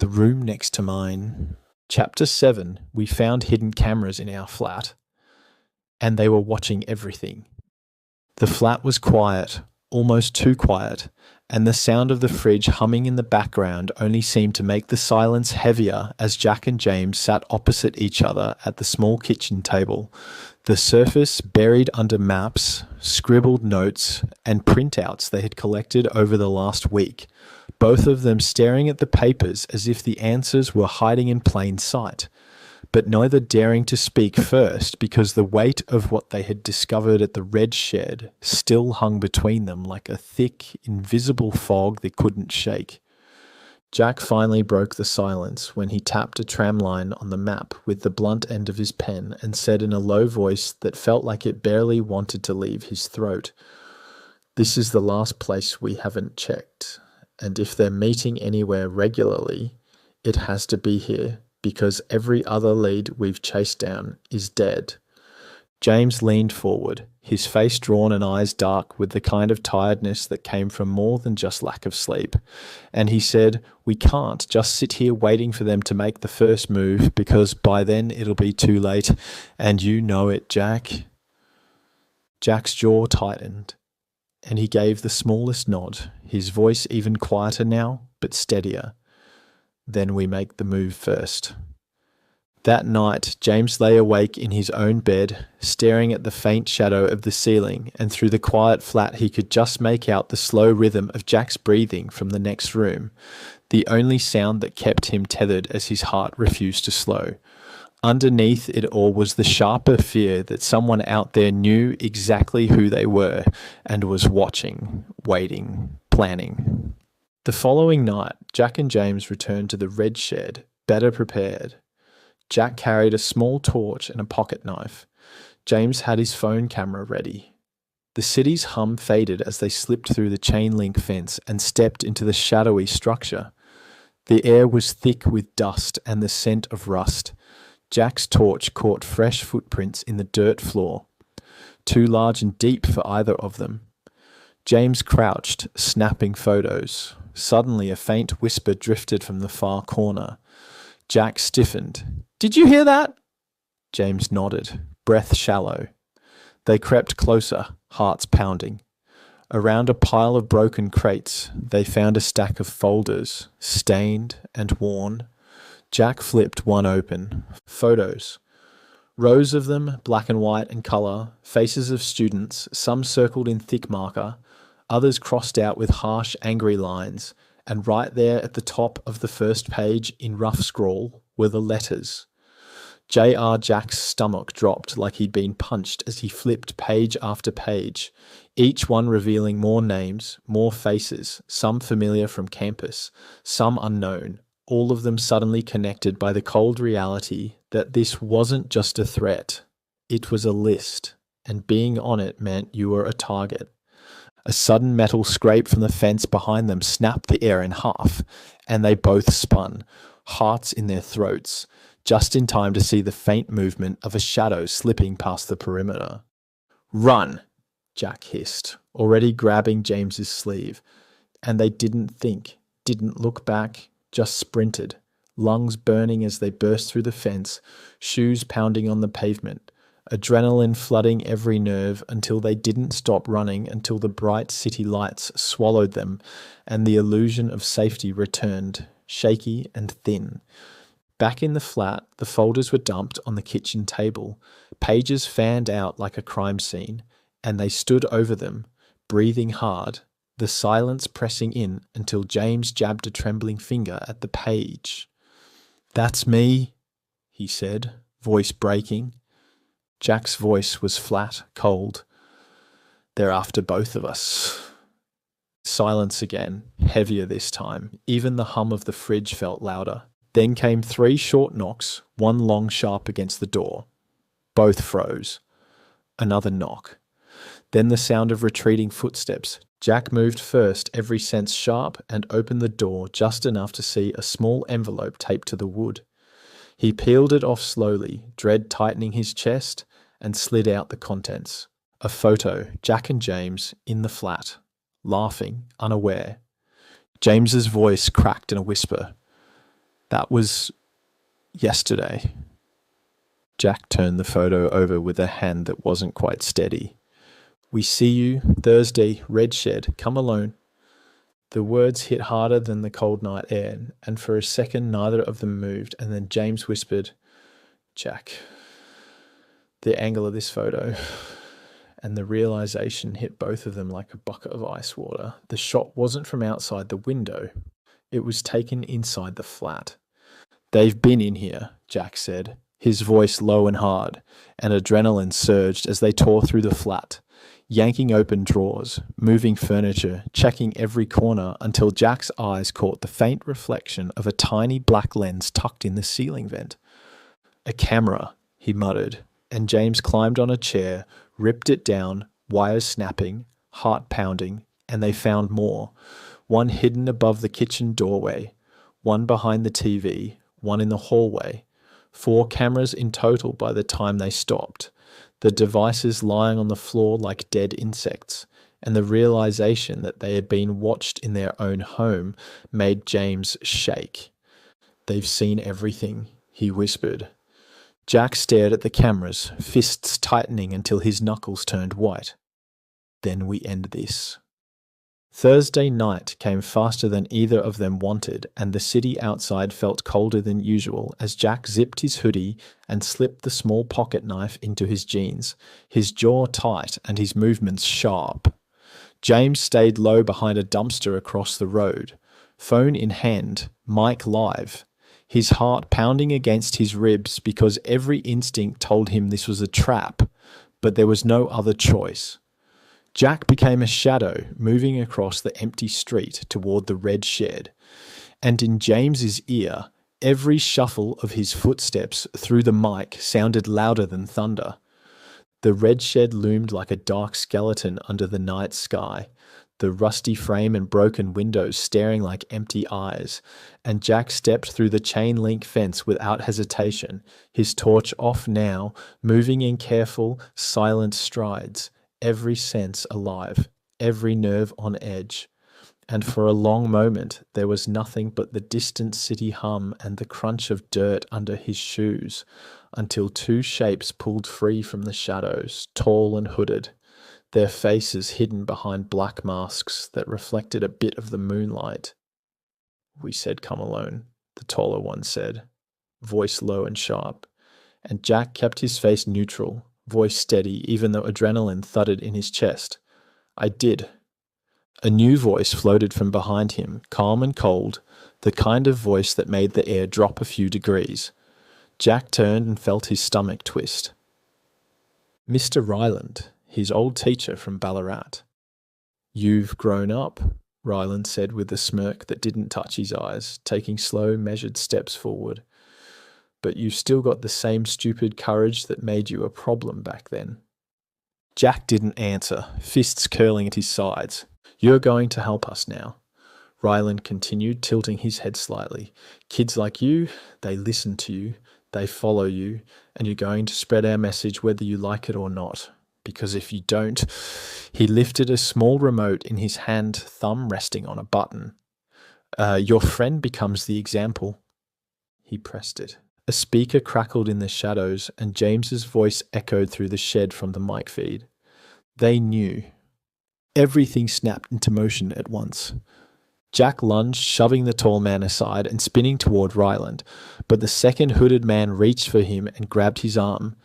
The room next to mine. Chapter 7. We found hidden cameras in our flat, and they were watching everything. The flat was quiet, almost too quiet, and the sound of the fridge humming in the background only seemed to make the silence heavier as Jack and James sat opposite each other at the small kitchen table, the surface buried under maps, scribbled notes, and printouts they had collected over the last week, both of them staring at the papers as if the answers were hiding in plain sight, but neither daring to speak first because the weight of what they had discovered at the red shed still hung between them like a thick, invisible fog they couldn't shake. Jack finally broke the silence when he tapped a tramline on the map with the blunt end of his pen and said in a low voice that felt like it barely wanted to leave his throat, "This is the last place we haven't checked, and if they're meeting anywhere regularly, it has to be here, because every other lead we've chased down is dead." James leaned forward, his face drawn and eyes dark with the kind of tiredness that came from more than just lack of sleep. And he said, "We can't just sit here waiting for them to make the first move, because by then it'll be too late, and you know it, Jack." Jack's jaw tightened, and he gave the smallest nod, his voice even quieter now, but steadier. "Then we make the move first." That night, James lay awake in his own bed, staring at the faint shadow of the ceiling, and through the quiet flat he could just make out the slow rhythm of Jack's breathing from the next room, the only sound that kept him tethered as his heart refused to slow. Underneath it all was the sharper fear that someone out there knew exactly who they were and was watching, waiting, planning. The following night, Jack and James returned to the red shed, better prepared. Jack carried a small torch and a pocket knife. James had his phone camera ready. The city's hum faded as they slipped through the chain-link fence and stepped into the shadowy structure. The air was thick with dust and the scent of rust. Jack's torch caught fresh footprints in the dirt floor, too large and deep for either of them. James crouched, snapping photos. Suddenly a faint whisper drifted from the far corner. Jack stiffened. "Did you hear that?" James nodded, breath shallow. They crept closer, hearts pounding. Around a pile of broken crates, they found a stack of folders, stained and worn. Jack flipped one open. Photos. Rows of them, black and white in colour, faces of students, some circled in thick marker, others crossed out with harsh, angry lines, and right there at the top of the first page in rough scrawl were the letters. J.R. Jack's stomach dropped like he'd been punched as he flipped page after page, each one revealing more names, more faces, some familiar from campus, some unknown, all of them suddenly connected by the cold reality that this wasn't just a threat. It was a list, and being on it meant you were a target. A sudden metal scrape from the fence behind them snapped the air in half, and they both spun, hearts in their throats, just in time to see the faint movement of a shadow slipping past the perimeter. "Run!" Jack hissed, already grabbing James's sleeve. And they didn't think, didn't look back, just sprinted, lungs burning as they burst through the fence, shoes pounding on the pavement, adrenaline flooding every nerve until they didn't stop running until the bright city lights swallowed them and the illusion of safety returned, shaky and thin. Back in the flat, the folders were dumped on the kitchen table, pages fanned out like a crime scene, and they stood over them, breathing hard, the silence pressing in until James jabbed a trembling finger at the page. "That's me," he said, voice breaking. Jack's voice was flat, cold. "They're after both of us." Silence again, heavier this time. Even the hum of the fridge felt louder. Then came 3 short knocks, one long sharp against the door. Both froze. Another knock. Then the sound of retreating footsteps. Jack moved first, every sense sharp, and opened the door just enough to see a small envelope taped to the wood. He peeled it off slowly, dread tightening his chest, and slid out the contents. A photo, Jack and James, in the flat, laughing, unaware. James's voice cracked in a whisper. That was yesterday. Jack turned the photo over with a hand that wasn't quite steady. We see you, Thursday, Red Shed, come alone. The words hit harder than the cold night air, and for a second neither of them moved, and then James whispered, Jack. The angle of this photo, and the realization hit both of them like a bucket of ice water. The shot wasn't from outside the window. It was taken inside the flat. They've been in here, Jack said, his voice low and hard, and adrenaline surged as they tore through the flat, yanking open drawers, moving furniture, checking every corner until Jack's eyes caught the faint reflection of a tiny black lens tucked in the ceiling vent. A camera, he muttered, and James climbed on a chair, ripped it down, wires snapping, heart pounding, and they found more. One hidden above the kitchen doorway, one behind the TV, one in the hallway. 4 cameras in total by the time they stopped. The devices lying on the floor like dead insects, and the realization that they had been watched in their own home made James shake. They've seen everything, he whispered. Jack stared at the cameras, fists tightening until his knuckles turned white. Then we end this. Thursday night came faster than either of them wanted, and the city outside felt colder than usual as Jack zipped his hoodie and slipped the small pocket knife into his jeans, his jaw tight and his movements sharp. James stayed low behind a dumpster across the road, phone in hand, mic live, his heart pounding against his ribs because every instinct told him this was a trap, but there was no other choice. Jack became a shadow moving across the empty street toward the red shed, and in James's ear, every shuffle of his footsteps through the mic sounded louder than thunder. The red shed loomed like a dark skeleton under the night sky, the rusty frame and broken windows staring like empty eyes, and Jack stepped through the chain-link fence without hesitation, his torch off now, moving in careful, silent strides, every sense alive, every nerve on edge. And for a long moment there was nothing but the distant city hum and the crunch of dirt under his shoes, until 2 shapes pulled free from the shadows, tall and hooded, their faces hidden behind black masks that reflected a bit of the moonlight. We said come alone, the taller one said, voice low and sharp, and Jack kept his face neutral, voice steady even though adrenaline thudded in his chest. I did. A new voice floated from behind him, calm and cold, the kind of voice that made the air drop a few degrees. Jack turned and felt his stomach twist. Mr. Ryland, his old teacher from Ballarat. You've grown up, Ryland said with a smirk that didn't touch his eyes, taking slow, measured steps forward. But you've still got the same stupid courage that made you a problem back then. Jack didn't answer, fists curling at his sides. You're going to help us now, Ryland continued, tilting his head slightly. Kids like you, they listen to you, they follow you, and you're going to spread our message whether you like it or not. Because if you don't, he lifted a small remote in his hand, thumb resting on a button. Your friend becomes the example. He pressed it. A speaker crackled in the shadows, and James's voice echoed through the shed from the mic feed. They knew. Everything snapped into motion at once. Jack lunged, shoving the tall man aside and spinning toward Ryland, but the second hooded man reached for him and grabbed his arm,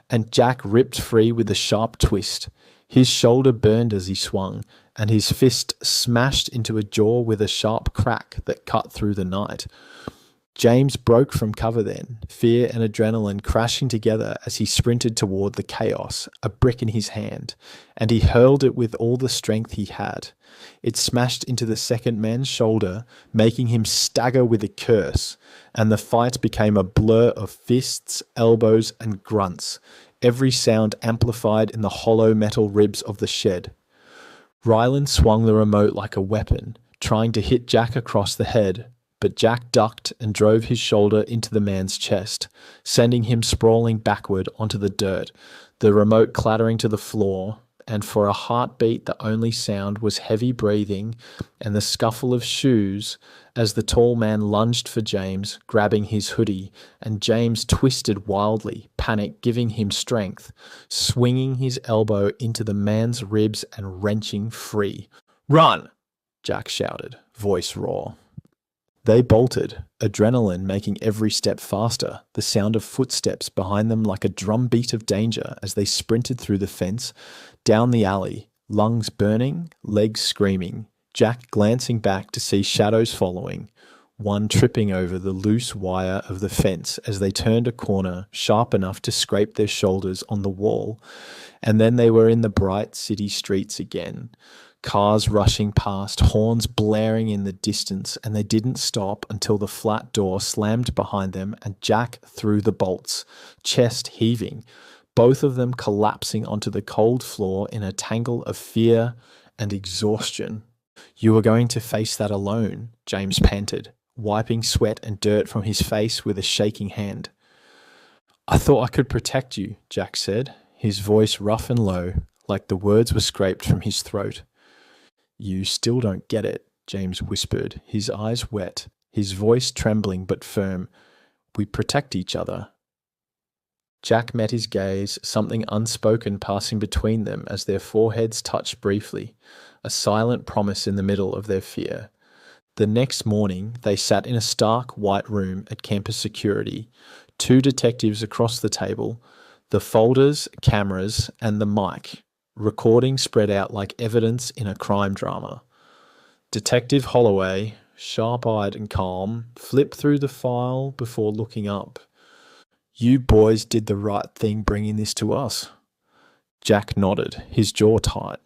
and Jack ripped free with a sharp twist. His shoulder burned as he swung, and his fist smashed into a jaw with a sharp crack that cut through the night. James broke from cover then, fear and adrenaline crashing together as he sprinted toward the chaos, a brick in his hand, and he hurled it with all the strength he had. It smashed into the second man's shoulder, making him stagger with a curse, and the fight became a blur of fists, elbows, and grunts, every sound amplified in the hollow metal ribs of the shed. Ryland swung the remote like a weapon, trying to hit Jack across the head, but Jack ducked and drove his shoulder into the man's chest, sending him sprawling backward onto the dirt, the remote clattering to the floor, and for a heartbeat the only sound was heavy breathing and the scuffle of shoes as the tall man lunged for James, grabbing his hoodie, and James twisted wildly, panic giving him strength, swinging his elbow into the man's ribs and wrenching free. "Run!" Jack shouted, voice raw. They bolted, adrenaline making every step faster, the sound of footsteps behind them like a drumbeat of danger as they sprinted through the fence, down the alley, lungs burning, legs screaming, Jack glancing back to see shadows following, one tripping over the loose wire of the fence as they turned a corner sharp enough to scrape their shoulders on the wall, and then they were in the bright city streets again. Cars rushing past, horns blaring in the distance, and they didn't stop until the flat door slammed behind them and Jack threw the bolts, chest heaving, both of them collapsing onto the cold floor in a tangle of fear and exhaustion. "You were going to face that alone," James panted, wiping sweat and dirt from his face with a shaking hand. "I thought I could protect you," Jack said, his voice rough and low, like the words were scraped from his throat. "You still don't get it," James whispered, his eyes wet, his voice trembling but firm. "We protect each other." Jack met his gaze, something unspoken passing between them as their foreheads touched briefly, a silent promise in the middle of their fear. The next morning, they sat in a stark white room at campus security, two detectives across the table, the folders, cameras, and the mic. Recording spread out like evidence in a crime drama. Detective Holloway, sharp-eyed and calm, flipped through the file before looking up. "You boys did the right thing bringing this to us." Jack nodded, his jaw tight.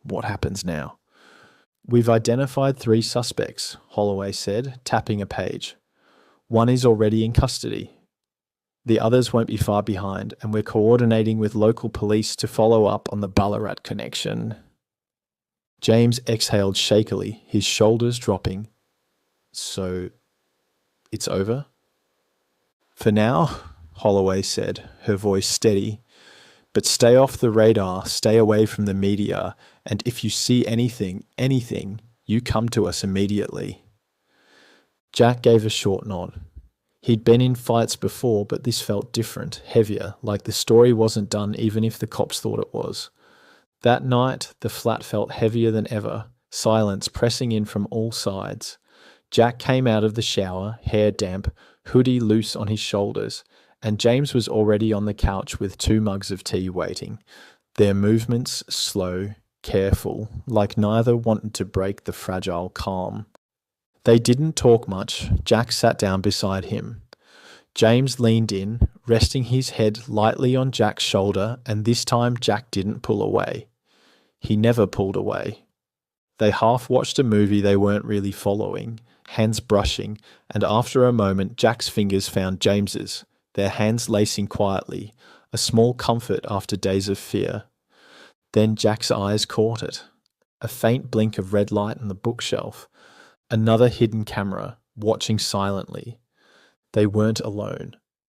"What happens now?" "We've identified 3 suspects," Holloway said, tapping a page. "One is already in custody. The others won't be far behind, and we're coordinating with local police to follow up on the Ballarat connection." James exhaled shakily, his shoulders dropping. "So, it's over?" "For now," Holloway said, her voice steady. "But stay off the radar, stay away from the media, and if you see anything, you come to us immediately." Jack gave a short nod. He'd been in fights before, but this felt different, heavier, like the story wasn't done even if the cops thought it was. That night, the flat felt heavier than ever, silence pressing in from all sides. Jack came out of the shower, hair damp, hoodie loose on his shoulders, and James was already on the couch with 2 mugs of tea waiting, their movements slow, careful, like neither wanted to break the fragile calm. They didn't talk much. Jack sat down beside him. James leaned in, resting his head lightly on Jack's shoulder, and this time Jack didn't pull away. He never pulled away. They half watched a movie they weren't really following, hands brushing, and after a moment Jack's fingers found James's, their hands lacing quietly, a small comfort after days of fear. Then Jack's eyes caught it. A faint blink of red light on the bookshelf. Another hidden camera, watching silently. They weren't alone.